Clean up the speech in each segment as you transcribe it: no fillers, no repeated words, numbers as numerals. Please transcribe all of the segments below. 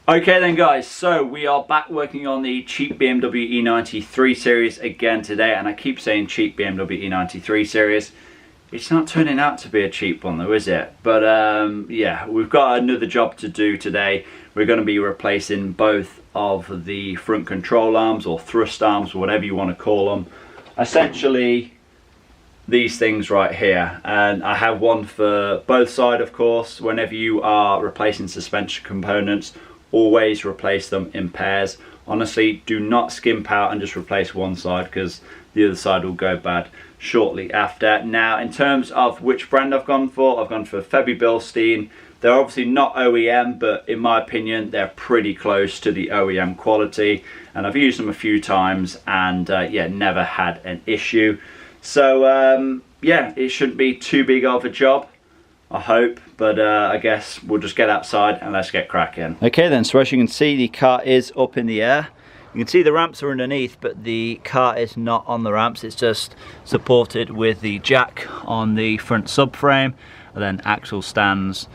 Okay then guys, so we are back working on the cheap BMW E90 3 Series again today, and I keep saying cheap BMW E90 3 Series. It's not turning out to be a cheap one though, is it? But yeah, we've got another job to do today. We're going to be replacing both of the front control arms, or thrust arms, or whatever you want to call them. Essentially these things right here, and I have one for both sides of course. Whenever you are replacing suspension components, always replace them in pairs. Honestly, do not skimp out and just replace one side, because the other side will go bad shortly after. Now, in terms of which brand I've gone for Feby-Bilstein. They're obviously not OEM, but in my opinion they're pretty close to the OEM quality, and I've used them a few times and yeah, never had an issue. So yeah, it shouldn't be too big of a job, I hope, but I guess we'll just get outside and let's get cracking. Okay then, so as you can see, the car is up in the air. You can see the ramps are underneath, but the car is not on the ramps. It's just supported with the jack on the front subframe, and then axle stands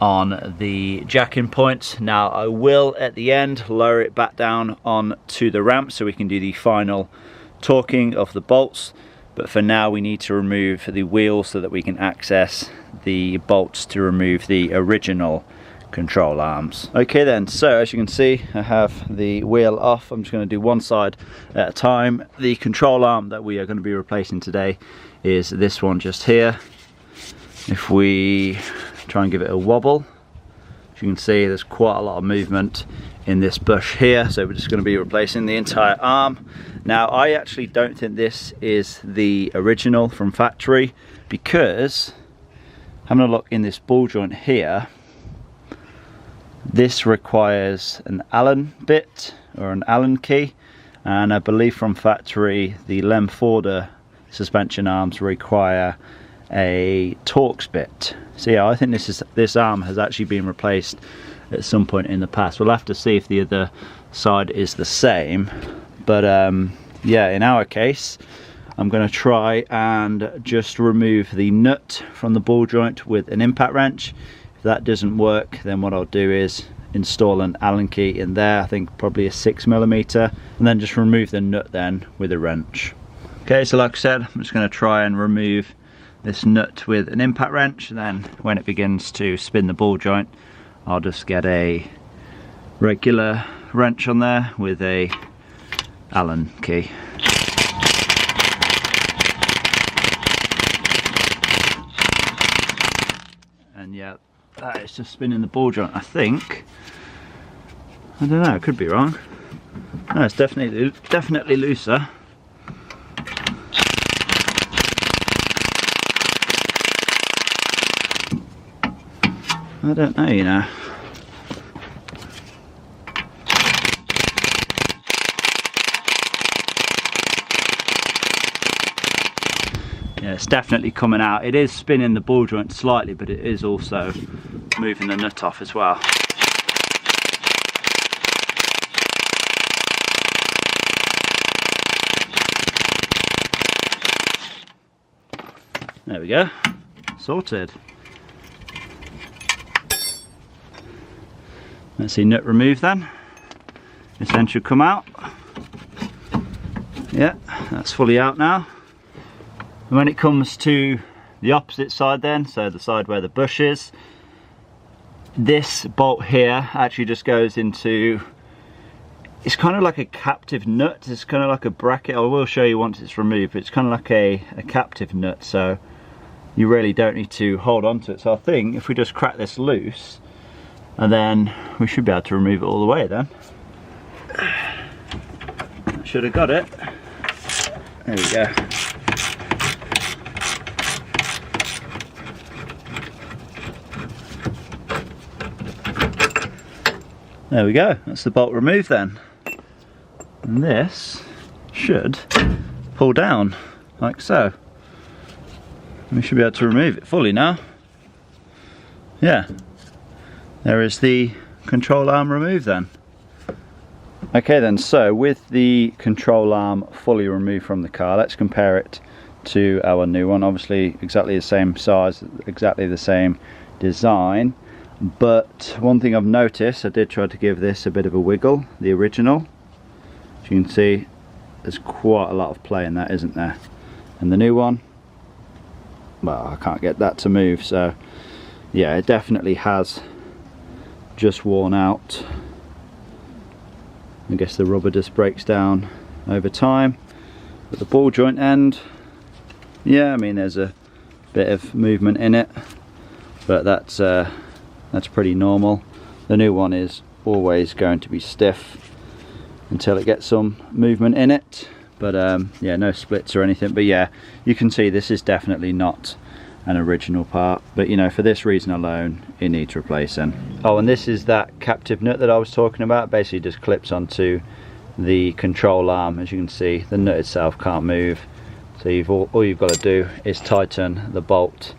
on the jacking points. Now I will at the end lower it back down onto the ramp so we can do the final torquing of the bolts. But for now we need to remove the wheel so that we can access the bolts to remove the original control arms. Okay then, so as you can see, I have the wheel off. I'm just going to do one side at a time. The control arm that we are going to be replacing today is this one just here. If we try and give it a wobble, as you can see, there's quite a lot of movement in this bush here, so we're just going to be replacing the entire arm. Now I actually don't think this is the original from factory, because having a look in this ball joint here, this requires an Allen bit or an Allen key, and I believe from factory the Lemforder suspension arms require a Torx bit. So yeah, I think this arm has actually been replaced at some point in the past. We'll have to see if the other side is the same, but yeah, in our case I'm going to try and just remove the nut from the ball joint with an impact wrench. If that doesn't work, then what I'll do is install an Allen key in there, I think probably a 6mm, and then just remove the nut then with a wrench. Okay, so like I said, I'm just going to try and remove this nut with an impact wrench, and then when it begins to spin the ball joint, I'll just get a regular wrench on there with a Allen key. And yeah, that is just spinning the ball joint, I think. I don't know, I could be wrong. No, it's definitely looser. I don't know, you know. Yeah, it's definitely coming out. It is spinning the ball joint slightly, but it is also moving the nut off as well. There we go, sorted. Let's see, nut removed then. This end should come out. Yeah, that's fully out now. And when it comes to the opposite side then, so the side where the bush is, this bolt here actually just goes into, it's kind of like a captive nut. It's kind of like a bracket. I will show you once it's removed, but it's kind of like a captive nut, so you really don't need to hold on to it. So I think if we just crack this loose, and then we should be able to remove it all the way then. Should have got it. There we go. There we go, that's the bolt removed then. And this should pull down like so. We should be able to remove it fully now. Yeah. There is the control arm removed then. Okay then, so with the control arm fully removed from the car, let's compare it to our new one. Obviously exactly the same size, exactly the same design. But one thing I've noticed, I did try to give this a bit of a wiggle, the original. As you can see, there's quite a lot of play in that, isn't there? And the new one, well, I can't get that to move, so yeah, it definitely has just worn out. I guess the rubber just breaks down over time. But the ball joint end, yeah, I mean there's a bit of movement in it, but that's pretty normal. The new one is always going to be stiff until it gets some movement in it, but yeah, no splits or anything. But yeah, you can see this is definitely not an original part, but you know, for this reason alone it needs replacing. Oh, and this is that captive nut that I was talking about. Basically just clips onto the control arm. As you can see, the nut itself can't move, so all you've got to do is tighten the bolt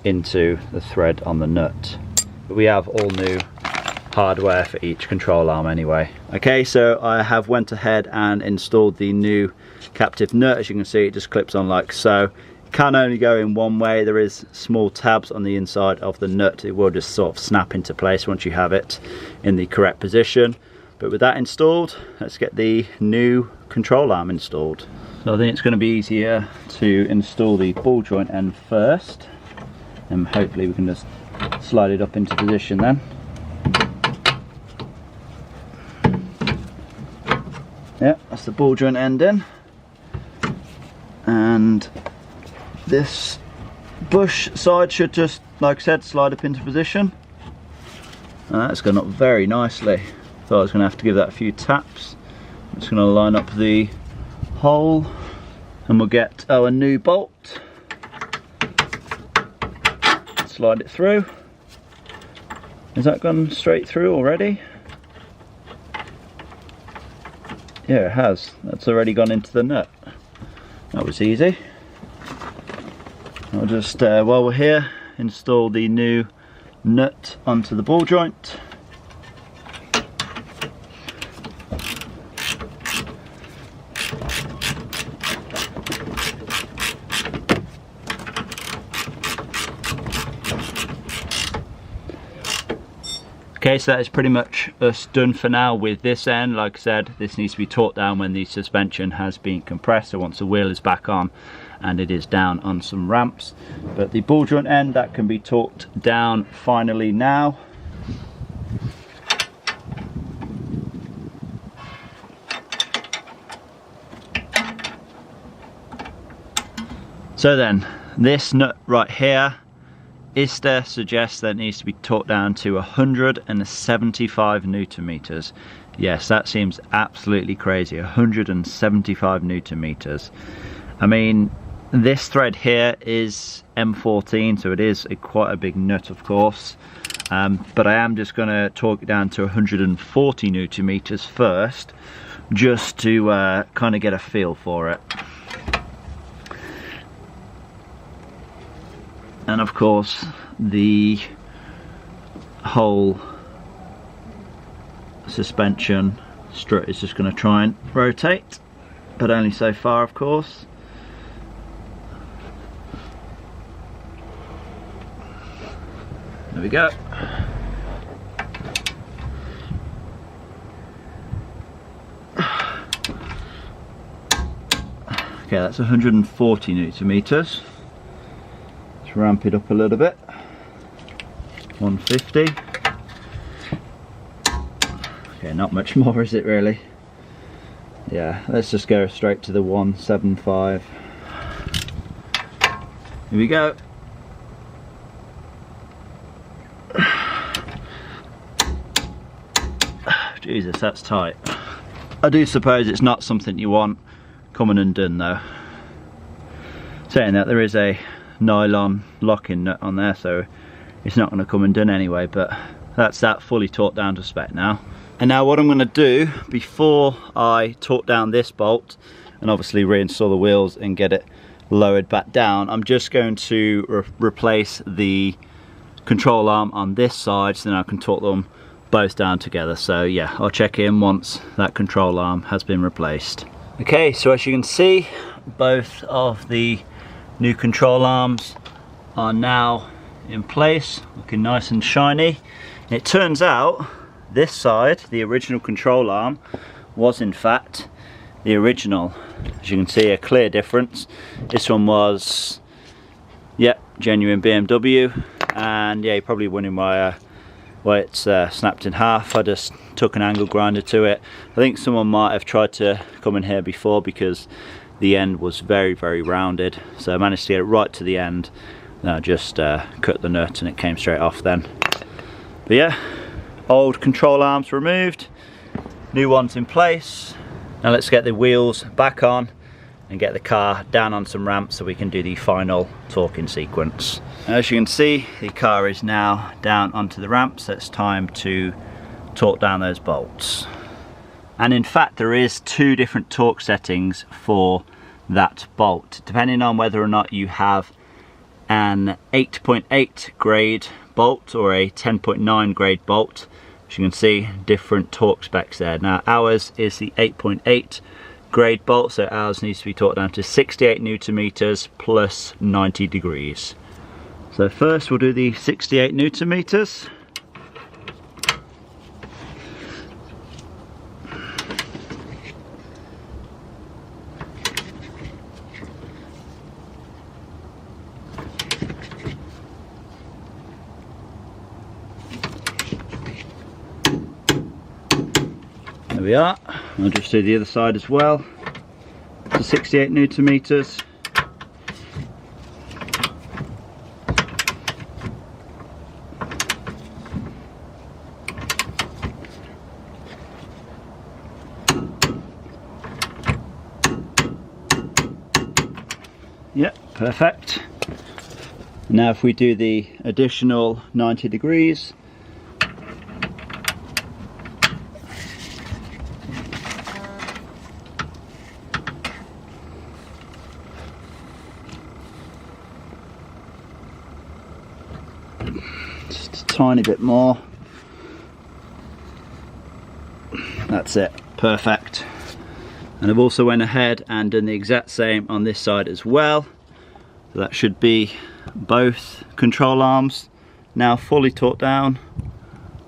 into the thread on the nut. But we have all new hardware for each control arm anyway. Okay, so I have went ahead and installed the new captive nut. As you can see, it just clips on like so. It can only go in one way. There is small tabs on the inside of the nut. It will just sort of snap into place once you have it in the correct position. But with that installed, let's get the new control arm installed. So I think it's going to be easier to install the ball joint end first, and hopefully we can just slide it up into position then. Yeah, that's the ball joint end in, and this bush side should just, like I said, slide up into position. And that's gone up very nicely. Thought I was going to have to give that a few taps. I'm just going to line up the hole, and we'll get our new bolt. Slide it through. Has that gone straight through already? Yeah, it has. That's already gone into the nut. That was easy. I'll just, while we're here, install the new nut onto the ball joint. Okay, so that is pretty much us done for now with this end. Like I said, this needs to be torqued down when the suspension has been compressed, so once the wheel is back on and it is down on some ramps. But the ball joint end, that can be torqued down finally now. So then, this nut right here, ISTA suggests that it needs to be torqued down to 175 Newton meters. Yes, that seems absolutely crazy, 175 Newton meters. I mean, this thread here is M14, so it is quite a big nut, of course. But I am just going to torque it down to 140 Newton meters first, just to kind of get a feel for it. And of course, the whole suspension strut is just going to try and rotate, but only so far, of course. There we go. Okay, that's 140 Newton meters. Ramp it up a little bit. 150. Okay, not much more, is it really? Yeah, let's just go straight to the 175. Here we go. Jesus, that's tight. I do suppose it's not something you want coming undone though. Saying that, there is a nylon locking nut on there, so it's not going to come undone anyway, but that's that fully torqued down to spec now. And now what I'm going to do, before I torque down this bolt and obviously reinstall the wheels and get it lowered back down, I'm just going to replace the control arm on this side, so then I can torque them both down together. So yeah, I'll check in once that control arm has been replaced. Okay, so as you can see, both of the new control arms are now in place, looking nice and shiny. And it turns out this side, the original control arm, was in fact the original. As you can see, a clear difference. This one was, yep, genuine BMW, and yeah, you're probably wondering why it's snapped in half. I just took an angle grinder to it. I think someone might have tried to come in here before because the end was very, very rounded, so I managed to get it right to the end. Then I just cut the nut and it came straight off then. But yeah, old control arms removed, new ones in place. Now let's get the wheels back on and get the car down on some ramps so we can do the final torquing sequence. As you can see, the car is now down onto the ramp, so it's time to torque down those bolts. And in fact, there is two different torque settings for that bolt, depending on whether or not you have an 8.8 grade bolt or a 10.9 grade bolt. As you can see, different torque specs there. Now ours is the 8.8 grade bolt, so ours needs to be torqued down to 68 Newton meters plus 90 degrees. So first we'll do the 68 Newton meters. There we are. I'll just do the other side as well. So 68 Newton meters. Yep, perfect. Now if we do the additional 90 degrees, just a tiny bit more. That's it, perfect. And I've also went ahead and done the exact same on this side as well. So that should be both control arms now fully torqued down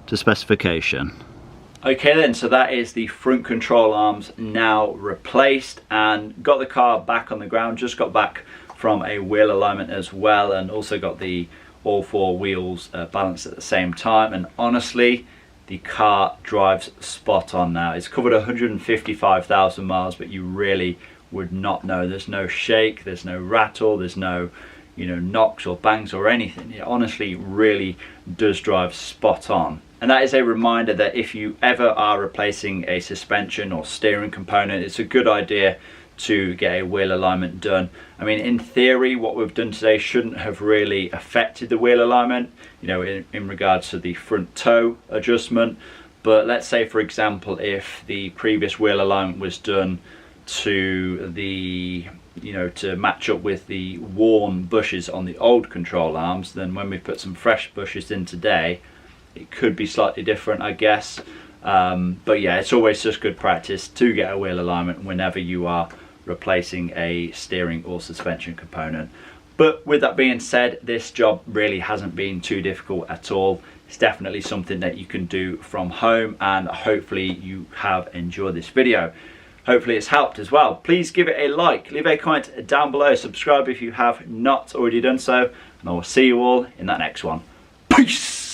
to specification. Okay then, so that is the front control arms now replaced, and got the car back on the ground. Just got back from a wheel alignment as well, and also got the all four wheels balanced at the same time. And honestly, the car drives spot on now. It's covered 155,000 miles, but you really would not know. There's no shake, there's no rattle, there's no, you know, knocks or bangs or anything. It honestly really does drive spot on. And that is a reminder that if you ever are replacing a suspension or steering component, it's a good idea to get a wheel alignment done. I mean, in theory, what we've done today shouldn't have really affected the wheel alignment, you know, in regards to the front toe adjustment. But let's say, for example, if the previous wheel alignment was done to the, you know, to match up with the worn bushes on the old control arms, then when we put some fresh bushes in today, it could be slightly different, I guess. But yeah, it's always just good practice to get a wheel alignment whenever you are replacing a steering or suspension component. But with that being said, this job really hasn't been too difficult at all. It's definitely something that you can do from home, and hopefully you have enjoyed this video. Hopefully it's helped as well. Please give it a like, leave a comment down below, subscribe if you have not already done so, and I will see you all in that next one. Peace!